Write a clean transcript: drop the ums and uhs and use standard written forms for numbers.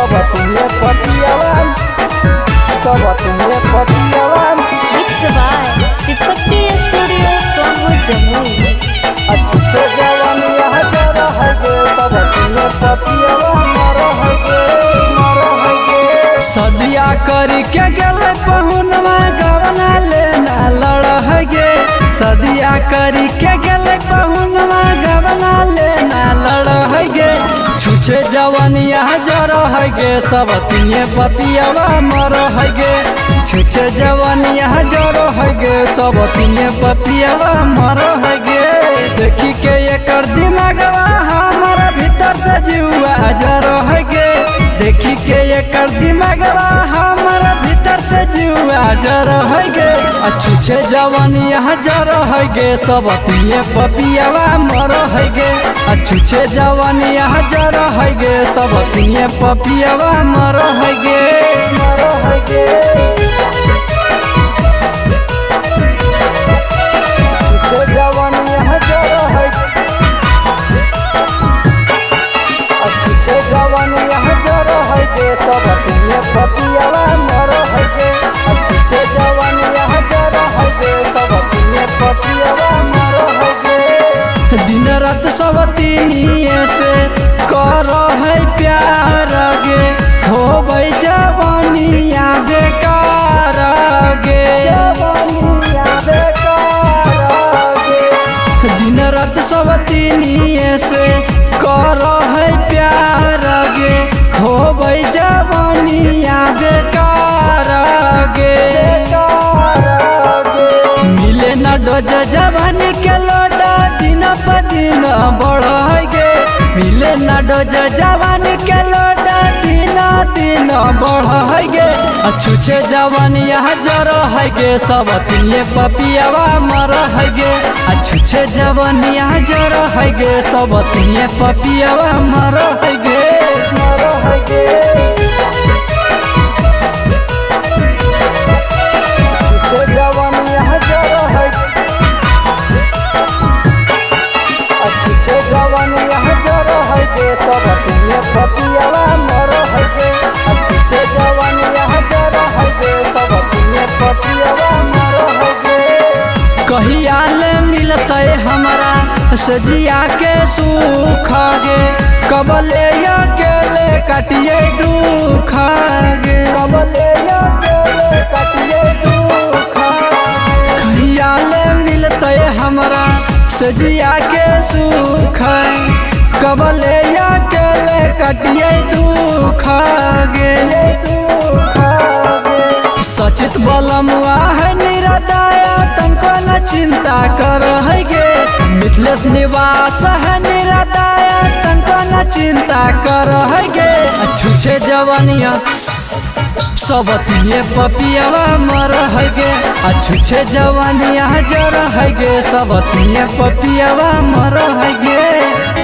सब तुम्हें पतियावा Mixed by Shivshakti studio Sonpur Jamui. अच्छे जवान यहाँ जरा है गे सब तुम्हें पतियावा सदिया करी के गले पहुनवा गवना लेना लड़ है गे सदिया करी के गले पहुनवा गवना लेना लड़ है गे छुछे जवानिया जर है गे सब तिये पपियावा मर है गे छुछे जवानिया जर है गे सब तिये पपियावा मर है गे देखी के एकर दिमागवा हमारा भीतर से जीवा जर है गे देखी के एकर दिमागवा हमारा भीतर से जीवा जर है गे छुछे जवानिया जर है गे सब तिये पपियावा मर है गे छुछे जवानिया जर है गे सब तिये पपियावा मर है गे जवान यहाँ जरा है अच्छे जवान यहाँ जरा है गे सब तुम्हें पतियावा मर है गे अच्छे जवान यहाँ जरा है गे सब तुम्हें पतियावा मर है गे दिन रात सब तिनिए से कर है प्यार गे हो भाई जवानिया बेकार गे दिन रात सब तिनिए से कर है प्यार गे हो भाई जवानिया बेकार गे मिले न डोज जवान के लोटा दिन प दिन बढ़ गे मिले न डोज जवान के लोटा दिन बढ़ गे छुछे जवान यहाँ जर है गे सब तिये पपियावा मर है गे छुछे जवान यहाँ जर है गे सब तिये पपियावा मर है गे जवान यहाँ जरा है अच्छे जवान यहाँ जरा है गे सब तुम्हें पतियावा मर है गे अच्छे जवान यहाँ जरा है गे सब तुम्हें पतियावा मर है गे कहिया ले मिलते हमारा सजिया के सुख गे कबले अकेले काटिए दुख गे कहिया ले मिलते हमारा सजिया के सुख कबले अकेले काटिए दुख गे सचित बलमुआ है निरदाया तनको न चिंता कर है गे मिथिलेश निवास है निरदाया तनको न चिंता कर है गे छुछे जवानिया सब तिये पपियावा मर है गे छुछे जवानिया जर है गे सब तिये पपियावा मर है गे।